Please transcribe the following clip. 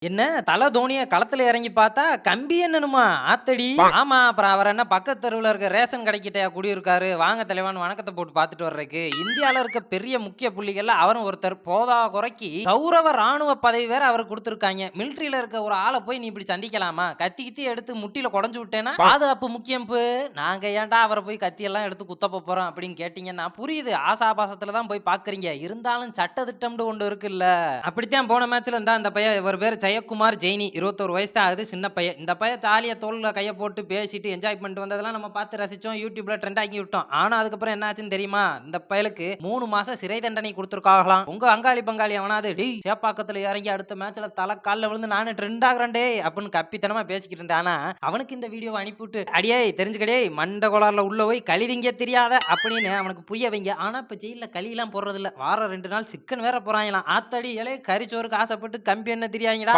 என்ன தல தோனிய களத்துல இறங்கி பார்த்தா, கம்பி எண்ணணுமா? ஆத்தடி! ஆமா, அப்புறம் அவர் என்ன பக்கத்து தெருவுல இருக்க ரேஷன் கடைக்கிட்டயா குடியிருக்காரு? வாங்க தலைவான்னு வணக்கத்த போட்டு பார்த்துட்டு வர்றதுக்கு. இந்தியால இருக்க பெரிய முக்கிய புள்ளிகள்ல அவரும் ஒருத்தர். போதா குறைக்கு கௌரவ ராணுவ பதவி வேற அவருக்கு குடுத்துருக்காய்ங்க. மிலிட்டரில இருக்க ஒரு ஆள போய் நீ இப்படி சந்திக்கலாமா? கத்தி கித்தி எடுத்து முட்டில கொடைஞ்சு விட்டேன்னா, பாதுகாப்பு முக்கியம்ப்பு. நாங்க ஏன்டா அவர போய் கத்தியெல்லாம் எடுத்து குத்தப்ப போறோம் அப்படின்னு கேட்டீங்கன்னா, புரியுது. ஆசாபாசத்துல தான் போய் பார்க்குறீங்க. இருந்தாலும் சட்ட திட்டம்னு ஒண்ணு இருக்குல்ல. அப்படித்தான் போன மேட்ச்ல இந்தா இந்த பையன் இவர் பேரு ஜெயக்குமார் ஜெய்னி 21 வயசு தான் ஆகுது. சின்ன பையன். இந்த பையன் ஜாலியா தோள்ல கைய போட்டு பேசிட்டு என்ஜாய் பண்ணிட்டு வந்ததெல்லாம் நம்ம பார்த்து ரசிச்சோம். YouTubeல ட்ரெண்ட் ஆக்கி விட்டோம். ஆனா அதுக்கப்புறம் என்ன ஆச்சுன்னு தெரியுமா? இந்த பயலுக்கு 3 மாசம் சிறை தண்டனை குடுத்துருக்காங்களாம். உங்க அங்காளி பங்காளி எவனாவது டேய் சேப்பாக்கத்துல இறங்கி அடுத்த மேட்ச்ல தல கால்ல விழுந்து நானு ட்ரெண்ட் ஆகுறேன் டேய் அப்படின்னு கப்பித்தனமா பேசிக்கிட்டு இருந்தேன். ஆனா அவனுக்கு இந்த வீடியோவ அனுப்பிவிட்டு அடியேய் தெரிஞ்சுக்கடேய் மண்ட கோளாறுல உள்ள போய் களி திங்க தெரியாத அப்படின்னு அவனுக்கு புரிய வைங்க. ஆனா இப்ப ஜெயில்ல களிலாம் போடுறதில்ல. வாரம் 2 நாள் சிக்கன் வேற போறாங்களாம். ஆத்தாடி ஏலே கறிச்சோறுக்கு ஆசைப்பட்டு கம்பி எண்ண திரியாங்கடா.